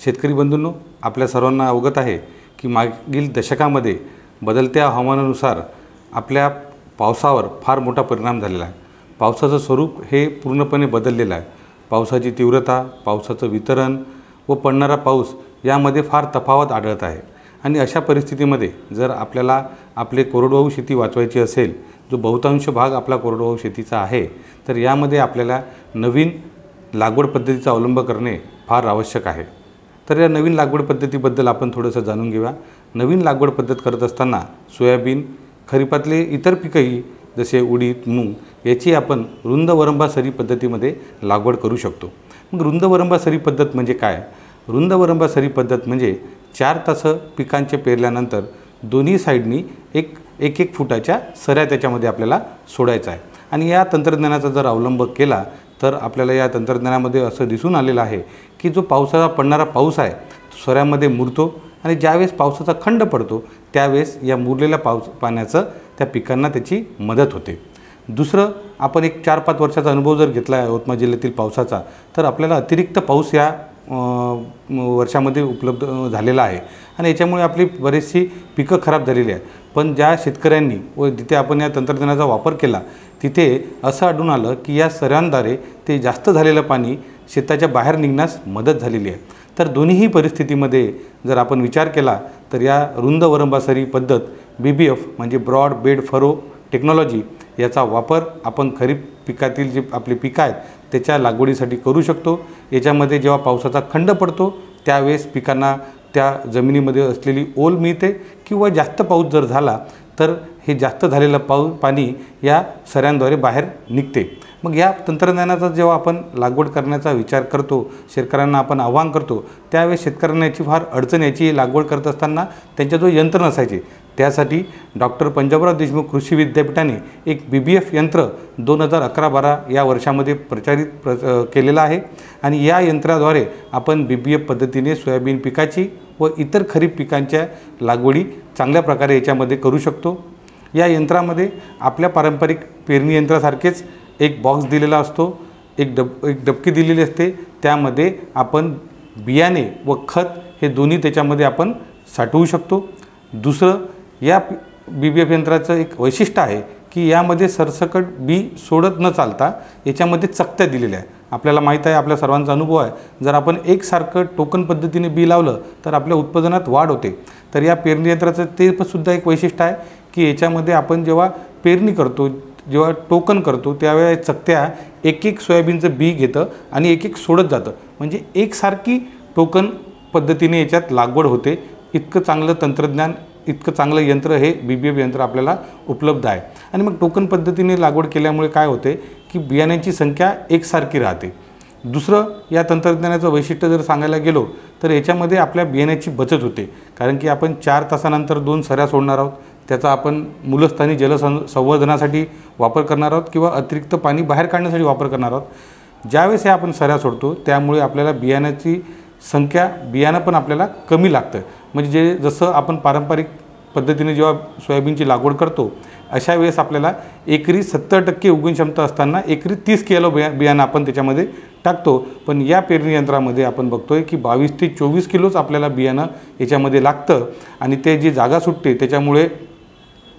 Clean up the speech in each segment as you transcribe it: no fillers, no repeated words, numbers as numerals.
शेतकरी बंधूंनो, आपल्या सर्वांना अवगत आहे की मागील दशकामध्ये बदलत्या हवामानानुसार आपल्या पावसावर फार मोठा परिणाम झालेला आहे। पावसाचं स्वरूप हे पूर्णपणे बदललेलं आहे। पावसाची तीव्रता, पावसाचं वितरण व पडणारा पाऊस यामध्ये फार तफावत आढळत आहे। आणि अशा परिस्थितीमध्ये जर आपल्याला आपले कोरडवाहू शेती वाचवायची असेल, जो बहुतांश भाग आपला कोरडवाहू शेतीचा आहे, तर यामध्ये आपल्याला नवीन लागवड पद्धतीचा अवलंब करणे फार आवश्यक आहे। तर या नवीन लागवड पद्धतीबद्दल आपण थोडंसं जाणून घेऊया। नवीन लागवड पद्धत करत असताना सोयाबीन, खरीपातले इतर पिकंही जसे उडीद, मूग याची आपण रुंद वरंबा सरी पद्धतीमध्ये लागवड करू शकतो। मग रुंद वरंबा सरी पद्धत म्हणजे काय? रुंद वरंबा सरी पद्धत म्हणजे 4 तास पिकांचे पेरल्यानंतर दोन्ही साईडनी एक फुटाच्या सऱ्या त्याच्यामध्ये आपल्याला सोडायचा आहे। आणि या तंत्रज्ञानाचा जर अवलंब केला तर आपल्याला या तंत्रज्ञानामध्ये असं दिसून आलेलं आहे की जो पावसाचा पडणारा पाऊस आहे तो सऱ्यामध्ये मुरतो आणि ज्यावेळेस पावसाचा खंड पडतो त्यावेळेस या मुरलेल्या पाण्याचं त्या पिकांना त्याची मदत होते। दुसरं, आपण एक 4-5 वर्षाचा अनुभव जर घेतला आहे यवतमाळ जिल्ह्यातील पावसाचा, तर आपल्याला अतिरिक्त पाऊस या वर्षामध्ये उपलब्ध झालेला आहे आणि याच्यामुळे आपली बरीचशी पिकं खराब झालेली आहेत। पण ज्या शेतकऱ्यांनी व जिथे आपण या तंत्रज्ञानाचा वापर केला तिथे असं आढळून आलं की या सऱ्यांद्वारे ते जास्त झालेलं पाणी शेताच्या बाहेर निघण्यास मदत झालेली आहे। तर दोन्हीही परिस्थितीमध्ये जर आपण विचार केला तर या रुंद वरंबा सरी पद्धत BBF म्हणजे ब्रॉड बेड फरो टेक्नॉलॉजी याचा वापर आपण खरीप पिकातील जे आपले पिकं आहेत त्याच्या लागवडीसाठी करू शकतो। याच्यामध्ये जेव्हा पावसाचा खंड पडतो त्यावेळेस पिकांना त्या जमिनीमध्ये असलेली ओल मिळते किंवा जास्त पाऊस जर झाला तर हे जास्त झालेलं पाणी या सऱ्यांद्वारे बाहेर निघते। मग या तंत्रज्ञानाचा जेव्हा आपण लागवड करण्याचा विचार करतो, शेतकऱ्यांना आपण आवाहन करतो, त्यावेळेस शेतकऱ्यांना याची फार अडचण याची लागवड करत असताना त्यांच्या जो यंत्र नसायचे, त्यासाठी डॉक्टर पंजाबराव देशमुख कृषी विद्यापीठाने एक BBF यंत्र 2011-12 या वर्षामध्ये प्रचारित केलेलं आहे। आणि या यंत्राद्वारे आपण BBF पद्धतीने सोयाबीन पिकाची व इतर खरीप पिकांच्या लागवडी चांगल्या प्रकारे याच्यामध्ये करू शकतो। या यंत्रामध्ये आपल्या पारंपरिक पेरणी यंत्रासारखेच एक बॉक्स दिलेला असतो, एक डबकी दिलेली असते, त्यामध्ये आपण बियाणे व खत हे दोन्ही त्याच्यामध्ये आपण साठवू शकतो। दुसरं, या BBF यंत्राचं एक वैशिष्ट्य आहे की यामध्ये सरसकट बी सोडत न चालता याच्यामध्ये चकत्या दिलेल्या आहे। आपल्याला माहीत आहे, आपल्या सर्वांचा अनुभव आहे, जर आपण एकसारखं टोकन पद्धतीने बी लावलं तर आपल्या उत्पादनात वाढ होते। तर या पेरणी यंत्राचं ते सुद्धा एक वैशिष्ट्य आहे की याच्यामध्ये आपण जेव्हा पेरणी करतो, जेव्हा टोकन करतो त्यावेळेस चकत्या एक सोयाबीनचं बी घेतं आणि एक सोडत जातं, म्हणजे एकसारखी टोकन पद्धतीने याच्यात लागवड होते। इतकं चांगलं तंत्रज्ञान, इतकं चांगलं यंत्र हे BBF यंत्र आपल्याला उपलब्ध आहे। आणि मग टोकन पद्धतीने लागवड केल्यामुळे काय होते की बियाण्यांची संख्या एकसारखी राहते। दुसरं, या तंत्रज्ञानाचं वैशिष्ट्य जर सांगायला गेलो तर याच्यामध्ये आपल्या बियाण्याची बचत होते, कारण की आपण 4 तासानंतर 2 सऱ्या सोडणार आहोत, त्याचा आपण मूलस्थानी संवर्धनासाठी वापर करणार आहोत किंवा अतिरिक्त पाणी बाहेर काढण्यासाठी वापर करणार आहोत। ज्यावेळेस हे आपण सऱ्या सोडतो त्यामुळे आपल्याला बियाण्याची संख्या, बियाणं पण आपल्याला कमी लागतं। म्हणजे जसं आपण पारंपरिक पद्धतीने जेव्हा सोयाबीनची लागवड करतो अशा वेळेस आपल्याला एकरी 70% उगवण क्षमता असताना एकरी 30 किलो बियाणं आपण त्याच्यामध्ये टाकतो, पण या पेरणी यंत्रामध्ये आपण बघतोय की 22 ते 24 किलोच आपल्याला बियाणं याच्यामध्ये लागतं। आणि ते जी जागा सुटते त्याच्यामुळे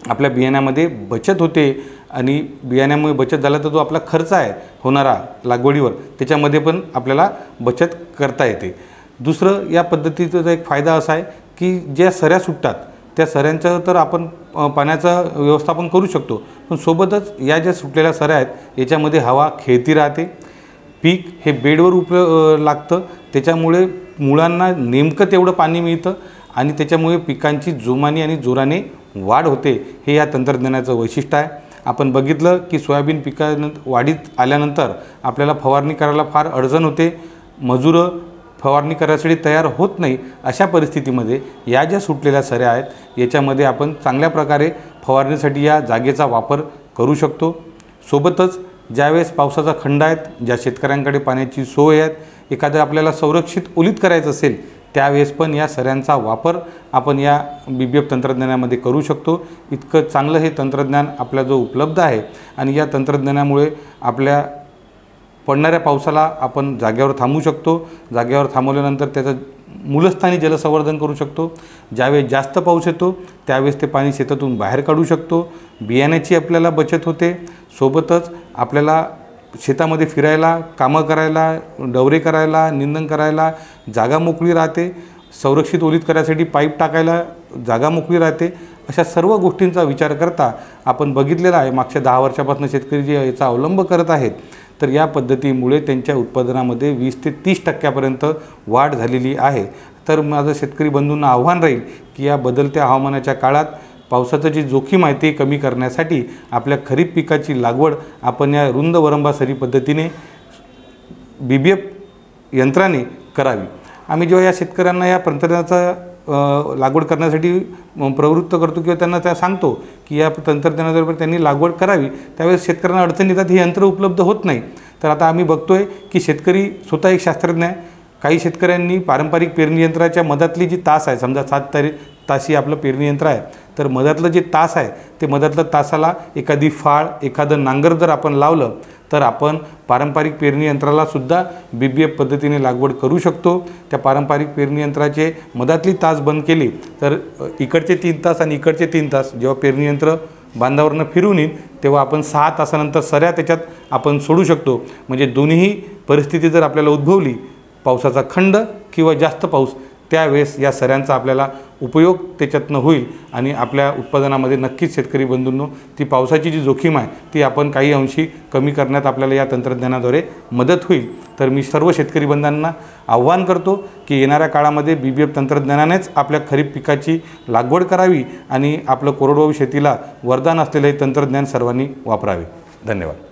आपल्या बियाण्यामध्ये बचत होते आणि बियाण्यामुळे बचत झाला तर जो आपला खर्च आहे होणारा लागवडीवर त्याच्यामध्ये पण आपल्याला बचत करता येते। दुसरं, या पद्धतीचा एक फायदा असा आहे की ज्या सऱ्या सुटतात त्या सऱ्यांचं तर आपण पाण्याचं व्यवस्थापन करू शकतो, पण सोबतच या ज्या सुटलेल्या सऱ्या आहेत याच्यामध्ये हवा खेळती राहते, पीक हे बेडवर लागतं, त्याच्यामुळे मुळांना नेमकं तेवढं पाणी मिळतं आणि त्याच्यामुळे पिकांची जोमाने आणि जोराने वाढ होते। हे या तंत्रज्ञानाचं वैशिष्ट्य आहे। आपण बघितलं की सोयाबीन वाढीत आल्यानंतर आपल्याला फवारणी करायला फार अडचण होते, मजूर फवारणी करायसाठी तयार होत नाही। अशा परिस्थितीमध्ये या ज्या सुटलेल्या सऱ्या आहेत याच्यामध्ये आपण चांगल्या प्रकारे फवारणीसाठी या जागेचा वापर करू शकतो। सोबतच ज्यावेळेस पावसाचा खंड आहेत, ज्या शेतकऱ्यांकडे पाण्याची सोय आहे, एखादं आपल्याला संरक्षित ओलीत करायचं असेल त्यावेळेस पण या सऱ्यांचा वापर आपण या BBF तंत्रज्ञानामध्ये करू शकतो। इतकं चांगलं हे तंत्रज्ञान आपल्या जो उपलब्ध आहे आणि या तंत्रज्ञानामुळे आपल्या पडणाऱ्या पावसाला आपण जागेवर थांबवू शकतो। जागेवर थांबवल्यानंतर त्याचा मूलस्थानी जलसंवर्धन करू शकतो। ज्यावेळेस जास्त पाऊस येतो त्यावेळेस ते पाणी शेतातून बाहेर काढू शकतो। बियाण्याची आपल्याला बचत होते, सोबतच आपल्याला शेतामध्ये फिरायला, कामं करायला, डवरे करायला, निंदण करायला जागा मोकळी राहते। संरक्षित ओलीत करायसाठी पाईप टाकायला जागा मोकळी राहते। अशा सर्व गोष्टींचा विचार करता आपण बघितलेला आहे मागच्या 10 वर्षापासून शेतकरी जे याचा अवलंब करत आहेत, तर या पद्धतीमुळे त्यांच्या उत्पादनामध्ये 20 ते 30% वाढ झालेली आहे। तर माझं शेतकरी बंधूंना आव्हान राहील की या बदलत्या हवामानाच्या काळात पावसाची जी जोखीम आहे ती कमी करण्यासाठी आपल्या खरीप पिकाची लागवड आपण या रुंद वरंबा सरी पद्धतीने BBF यंत्राने करावी। आम्ही जेव्हा या शेतकऱ्यांना या तंत्रज्ञानाचा लागवड करण्यासाठी प्रवृत्त करतो किंवा त्यांना त्या सांगतो की या तंत्रज्ञानाबरोबर त्यांनी लागवड करावी, त्यावेळेस शेतकऱ्यांना अडचण येतात, ही यंत्र उपलब्ध होत नाही। तर आता आम्ही बघतोय की शेतकरी स्वतः एक शास्त्रज्ञ आहे। काही शेतकऱ्यांनी पारंपरिक पेरणी यंत्राच्या मधातली जी तास आहे, समजा 7 तासी आपलं पेरणी यंत्र आहे, तर मधातलं जे तास आहे ते मधातलं तासाला एखादी फाळ, एखादं नांगर जर आपण लावलं तर आपण पारंपरिक पेरणी यंत्राला सुद्धा BBF पद्धतीने लागवड करू शकतो। त्या पारंपरिक पेरणी यंत्राचे मधातली तास बंद केली तर इकडचे 3 तास आणि इकडचे 3 तास जेव्हा पेरणी यंत्र बांधावरनं फिरून येईल तेव्हा आपण 6 तासानंतर सऱ्या त्याच्यात आपण सोडू शकतो। म्हणजे दोन्ही परिस्थिती जर आपल्याला उद्भवली, पावसाचा खंड किंवा जास्त पाऊस, त्यावेळेस या सऱ्यांचा आपल्याला उपयोग त्याच्यातनं होईल आणि आपल्या उत्पादनामध्ये नक्कीच शेतकरी बंधूंनो ती पावसाची जी जोखीम आहे ती आपण काही अंशी कमी करण्यात आपल्याला या तंत्रज्ञानाद्वारे मदत होईल। तर मी सर्व शेतकरी बंधूंना आव्हान करतो की येणाऱ्या काळामध्ये BBF तंत्रज्ञानानेच आपल्या खरीप पिकाची लागवड करावी आणि आपलं कोरडवाहू शेतीला वरदान असलेले हे तंत्रज्ञान सर्वांनी वापरावे। धन्यवाद।